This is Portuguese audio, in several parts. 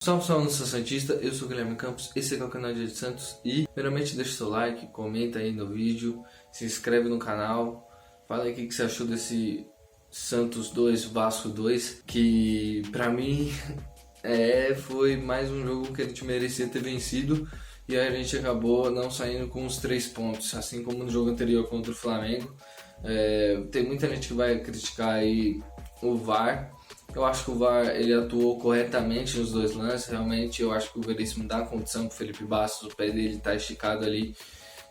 Salve, salve, nação santista, eu sou o Guilherme Campos, esse aqui é o canal de Santos e primeiramente deixa seu like, comenta aí no vídeo, se inscreve no canal, fala aí o que você achou desse Santos 2, Vasco 2, que pra mim foi mais um jogo que a gente merecia ter vencido e aí a gente acabou não saindo com os 3 pontos, assim como no jogo anterior contra o Flamengo. Tem muita gente que vai criticar aí o VAR. Eu acho que o VAR ele atuou corretamente nos dois lances. Realmente eu acho que o Veríssimo dá condição pro Felipe Bastos, o pé dele tá esticado ali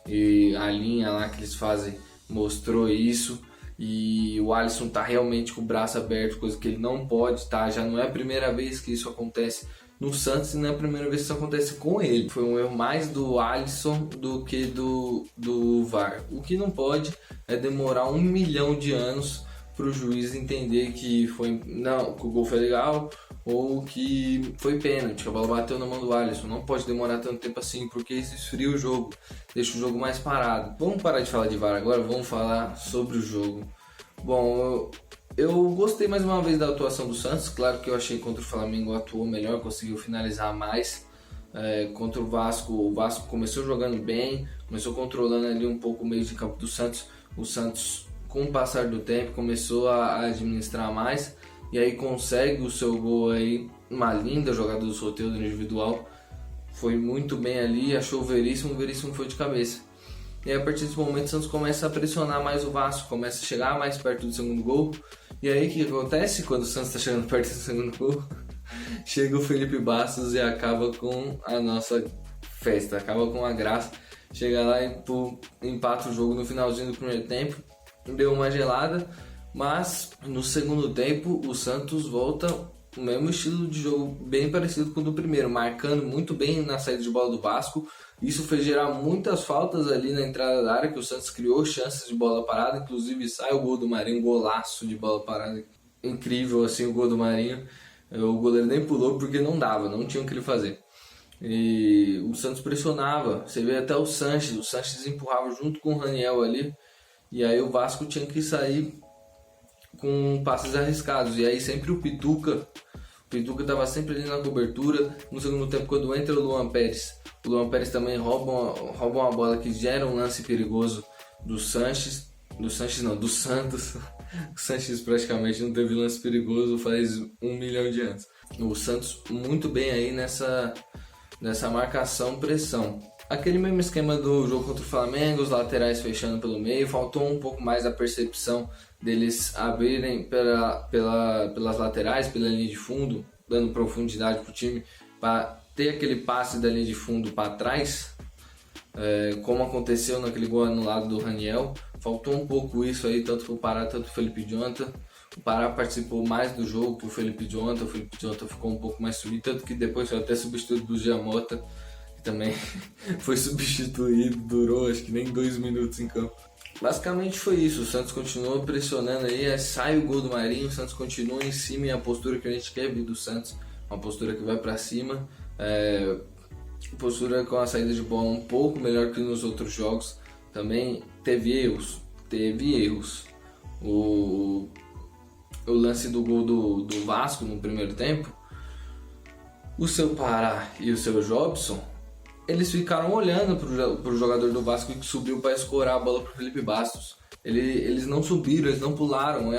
e a linha lá que eles fazem mostrou isso. E o Alisson tá realmente com o braço aberto, coisa que ele não pode, tá? Já não é a primeira vez que isso acontece no Santos e não é a primeira vez que isso acontece com ele. Foi um erro mais do Alisson do que do VAR. O que não pode é demorar 1 milhão de anos para o juiz entender que que o gol foi legal ou que foi pênalti, que a bola bateu na mão do Alisson. Não pode demorar tanto tempo assim, porque isso esfria o jogo, deixa o jogo mais parado. Vamos parar de falar de VAR agora, vamos falar sobre o jogo. Bom, eu gostei mais uma vez da atuação do Santos. Claro que eu achei que contra o Flamengo atuou melhor, conseguiu finalizar mais. Contra o Vasco começou jogando bem, começou controlando ali um pouco o meio de campo do Santos. O Santos, com o passar do tempo, começou a administrar mais e aí consegue o seu gol aí, uma linda jogada do Soteldo individual, foi muito bem ali, achou o Veríssimo foi de cabeça. E aí, a partir desse momento o Santos começa a pressionar mais o Vasco, começa a chegar mais perto do segundo gol. E aí o que acontece quando o Santos está chegando perto do segundo gol? Chega o Felipe Bastos e acaba com a nossa festa, acaba com a graça. Chega lá e empata o jogo no finalzinho do primeiro tempo. Deu uma gelada, mas no segundo tempo o Santos volta o mesmo estilo de jogo, bem parecido com o do primeiro, marcando muito bem na saída de bola do Vasco. Isso fez gerar muitas faltas ali na entrada da área, que o Santos criou chances de bola parada, inclusive sai o gol do Marinho, um golaço de bola parada, incrível assim o gol do Marinho. O goleiro nem pulou porque não tinha o que ele fazer. E o Santos pressionava, você vê até o Sanches empurrava junto com o Raniel ali. E aí o Vasco tinha que sair com passes arriscados. E aí sempre o Pituca estava sempre ali na cobertura. No segundo tempo, quando entra o Luan Pérez também rouba uma bola que gera um lance perigoso do Sanches. Do Santos. O Sanches praticamente não teve lance perigoso faz 1 milhão de anos. O Santos muito bem aí nessa marcação-pressão. Aquele mesmo esquema do jogo contra o Flamengo, os laterais fechando pelo meio, faltou um pouco mais a percepção deles abrirem pelas laterais, pela linha de fundo, dando profundidade para o time, para ter aquele passe da linha de fundo para trás, como aconteceu naquele gol anulado do Raniel. Faltou um pouco isso aí, tanto para o Pará, tanto para o Felipe Jonathan. O Pará participou mais do jogo que o Felipe Jonathan ficou um pouco mais subido, tanto que depois foi até substituído do Giamota, que também foi substituído, durou acho que nem 2 minutos em campo. Basicamente foi isso, o Santos continuou pressionando aí, sai o gol do Marinho, o Santos continua em cima e a postura que a gente quer ver do Santos, uma postura que vai para cima, postura com a saída de bola um pouco melhor que nos outros jogos. Também teve erros. O lance do gol do Vasco no primeiro tempo, o seu Pará e o seu Jobson, eles ficaram olhando pro jogador do Vasco que subiu para escorar a bola pro Felipe Bastos. Eles não subiram, eles não pularam.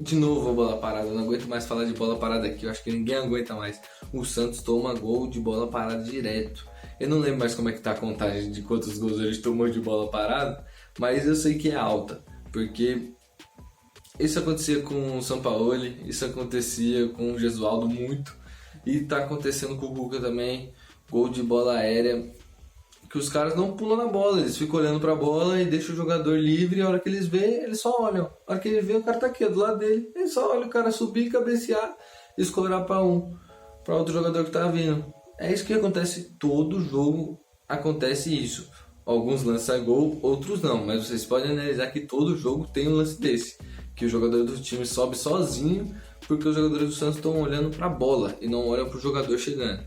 De novo a bola parada, eu não aguento mais falar de bola parada aqui, eu acho que ninguém aguenta mais. O Santos toma gol de bola parada direto. Eu não lembro mais como é que tá a contagem de quantos gols ele tomou de bola parada, mas eu sei que é alta, porque isso acontecia com o Sampaoli, isso acontecia com o Gesualdo muito, e tá acontecendo com o Cuca também. Gol de bola aérea, que os caras não pulam na bola, eles ficam olhando pra bola e deixam o jogador livre, e a hora que eles veem, eles só olham. A hora que ele vê, o cara tá aqui do lado dele, ele só olha o cara subir, cabecear, escorar pra outro jogador que tá vindo. É isso que acontece, todo jogo acontece isso. Alguns lances a gol, outros não, mas vocês podem analisar que todo jogo tem um lance desse, que o jogador do time sobe sozinho, porque os jogadores do Santos estão olhando pra bola e não olham pro jogador chegando.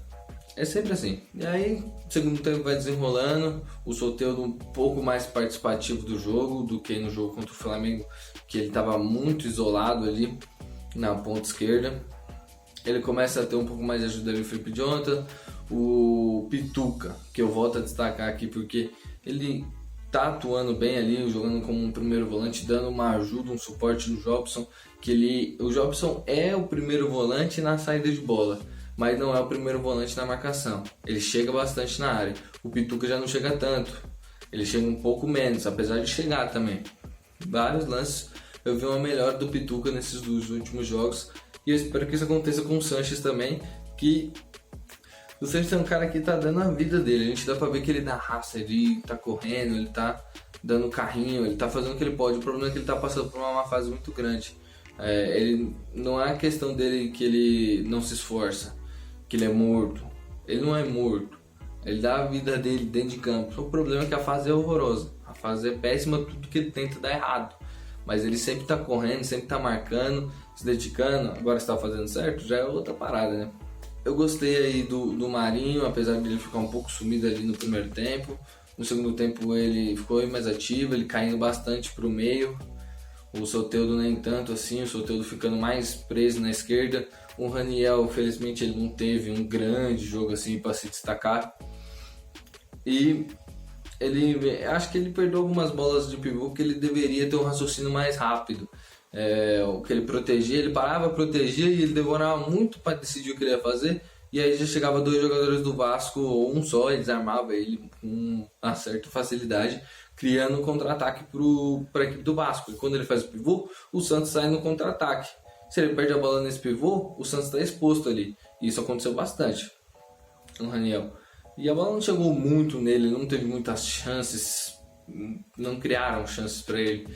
É sempre assim. E aí, o segundo tempo vai desenrolando, o Soteldo um pouco mais participativo do jogo do que no jogo contra o Flamengo, que ele estava muito isolado ali na ponta esquerda. ele começa a ter um pouco mais de ajuda ali o Felipe Jonathan, o Pituca, que eu volto a destacar aqui porque ele tá atuando bem ali, jogando como um primeiro volante, dando uma ajuda, um suporte no Jobson, o Jobson é o primeiro volante na saída de bola, mas não é o primeiro volante na marcação. Ele chega bastante na área. O Pituca já não chega tanto, ele chega um pouco menos, apesar de chegar também. Vários lances eu vi uma melhora do Pituca nesses dois últimos jogos, e eu espero que isso aconteça com o Sanches também, que o Sanches é um cara que tá dando a vida dele. A gente dá pra ver que ele dá raça, ele tá correndo, ele tá dando carrinho, ele tá fazendo o que ele pode. O problema é que ele tá passando por uma fase muito grande. Ele não é a questão dele que ele não se esforça, que ele é morto. Ele não é morto, ele dá a vida dele dentro de campo. O problema é que a fase é horrorosa, a fase é péssima, tudo que ele tenta dá errado. Mas ele sempre tá correndo, sempre tá marcando, se dedicando. Agora se tá fazendo certo, já é outra parada, né? Eu gostei aí do Marinho, apesar de ele ficar um pouco sumido ali no primeiro tempo. No segundo tempo ele ficou mais ativo, ele caindo bastante pro meio. O Soteldo nem tanto assim, o Soteldo ficando mais preso na esquerda. O Raniel, felizmente, ele não teve um grande jogo assim para se destacar. E acho que ele perdeu algumas bolas de pivô que ele deveria ter um raciocínio mais rápido. O que ele protegia, ele parava, protegia e ele demorava muito para decidir o que ele ia fazer. E aí já chegava dois jogadores do Vasco, ou um só, e desarmava ele com uma certa facilidade, criando um contra-ataque para a equipe do Vasco. E quando ele faz o pivô, o Santos sai no contra-ataque. Se ele perde a bola nesse pivô, o Santos está exposto ali. E isso aconteceu bastante no Raniel. E a bola não chegou muito nele, não teve muitas chances, não criaram chances para ele.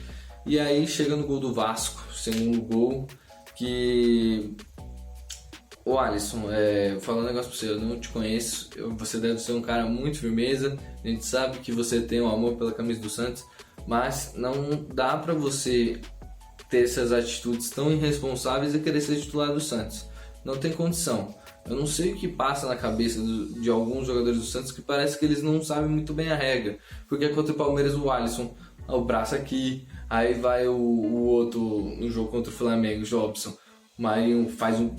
E aí chega no gol do Vasco, segundo gol, que o Alisson, vou falar um negócio pra você, eu não te conheço, você deve ser um cara muito firmeza, a gente sabe que você tem um amor pela camisa do Santos, mas não dá pra você ter essas atitudes tão irresponsáveis e querer ser titular do Santos. Não tem condição. Eu não sei o que passa na cabeça de alguns jogadores do Santos que parece que eles não sabem muito bem a regra. Porque contra o Palmeiras o Alisson, o braço aqui, aí vai o outro no jogo contra o Flamengo, o Jobson. O Marinho faz um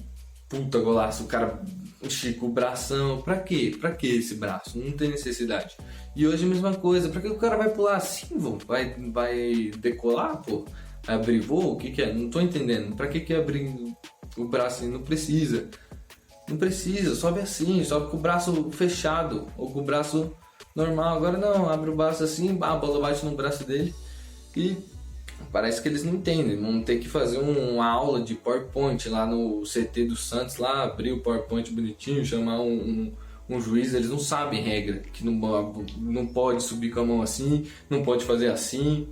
puta golaço, o cara estica o bração. Pra quê? Pra que esse braço? Não tem necessidade. E hoje a mesma coisa, pra que o cara vai pular assim, vô? Vai decolar, pô? Vai abrir voo? O que é? Não tô entendendo. Pra que abrir o braço assim? Não precisa. Não precisa, sobe assim, sobe com o braço fechado ou com o braço normal. Agora não, abre o braço assim, a bola bate no braço dele e parece que eles não entendem. Vão ter que fazer uma aula de PowerPoint lá no CT do Santos, lá abrir o PowerPoint bonitinho, chamar um juiz. Eles não sabem regra, que não pode subir com a mão assim, não pode fazer assim,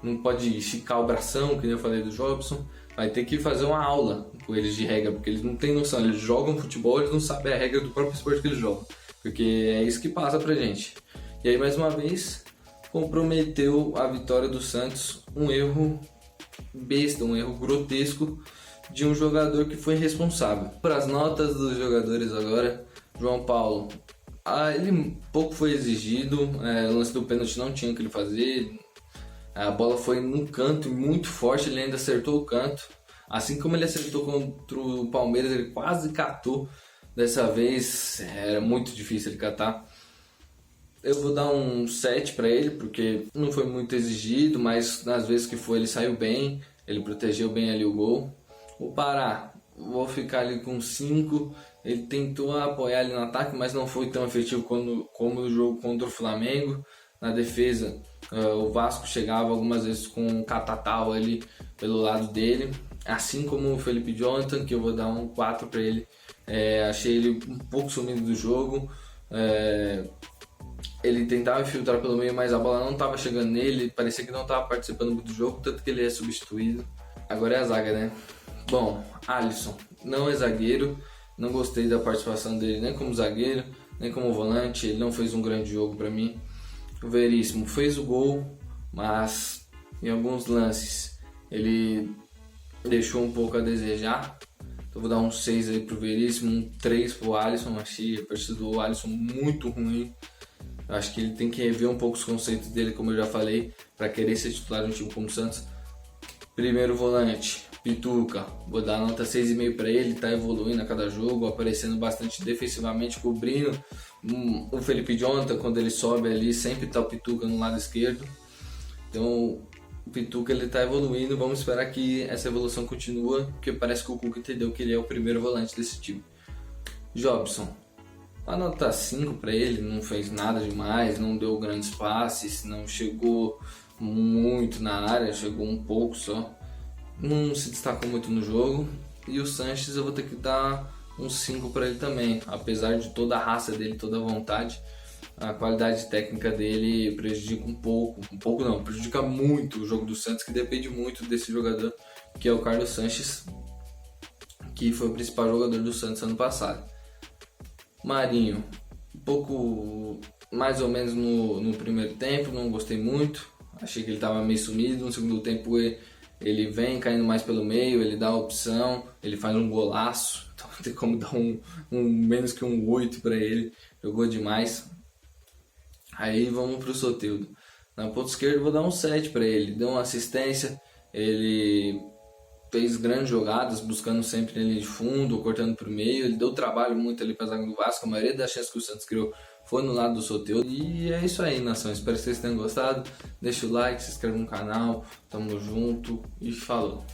não pode esticar o bração, que nem eu falei do Jobson. Vai ter que fazer uma aula com eles de regra, porque eles não têm noção, eles jogam futebol, eles não sabem a regra do próprio esporte que eles jogam, porque é isso que passa pra gente. E aí, mais uma vez, comprometeu a vitória do Santos, um erro besta, um erro grotesco de um jogador que foi responsável. Para as notas dos jogadores agora, João Paulo, ele pouco foi exigido, o lance do pênalti não tinha o que ele fazer. A bola foi num canto muito forte, ele ainda acertou o canto. Assim como ele acertou contra o Palmeiras, ele quase catou. Dessa vez era muito difícil ele catar. Eu vou dar um 7 para ele, porque não foi muito exigido, mas nas vezes que foi ele saiu bem, ele protegeu bem ali o gol. O Pará, vou ficar ali com 5. Ele tentou apoiar ali no ataque, mas não foi tão efetivo como no jogo contra o Flamengo. Na defesa, o Vasco chegava algumas vezes com o Catatal ali pelo lado dele, assim como o Felipe Jonathan, que eu vou dar um 4 para ele. Achei ele um pouco sumido do jogo, ele tentava infiltrar pelo meio, mas a bola não estava chegando nele, parecia que não estava participando do jogo, tanto que ele é substituído. Agora é a zaga, né? Bom, Alisson não é zagueiro, não gostei da participação dele nem como zagueiro, nem como volante, ele não fez um grande jogo para mim. O Veríssimo fez o gol, mas em alguns lances ele deixou um pouco a desejar. Então vou dar um 6 aí pro Veríssimo, um 3 pro Alisson. Achei a partida do Alisson muito ruim. Acho que ele tem que rever um pouco os conceitos dele, como eu já falei, para querer ser titular de um time como o Santos. Primeiro volante, Pituca, vou dar nota 6,5 para ele, tá evoluindo a cada jogo, aparecendo bastante defensivamente, cobrindo o Felipe Jonathan. Quando ele sobe ali, sempre tá o Pituca no lado esquerdo. Então o Pituca ele tá evoluindo, vamos esperar que essa evolução continue, porque parece que o Cuca entendeu que ele é o primeiro volante desse time. Jobson, a nota 5 para ele, não fez nada demais, não deu grandes passes, não chegou muito na área, chegou um pouco só, não se destacou muito no jogo. E o Sanches eu vou ter que dar um 5 para ele também, apesar de toda a raça dele, toda a vontade, a qualidade técnica dele prejudica um pouco não, prejudica muito o jogo do Santos, que depende muito desse jogador, que é o Carlos Sanches, que foi o principal jogador do Santos ano passado. Marinho, um pouco mais ou menos no primeiro tempo, não gostei muito, achei que ele estava meio sumido. No segundo tempo ele vem caindo mais pelo meio, ele dá a opção, ele faz um golaço, então tem como dar um menos que um 8 para ele, jogou demais. Aí vamos pro Soteldo. Na ponta esquerda eu vou dar um 7 para ele, deu uma assistência, ele fez grandes jogadas, buscando sempre ele de fundo, cortando pro meio. Ele deu trabalho muito ali pra zaga do Vasco. A maioria das chances que o Santos criou foi no lado do Soteldo. E é isso aí, nação. Espero que vocês tenham gostado. Deixa o like, se inscreve no canal. Tamo junto e falou.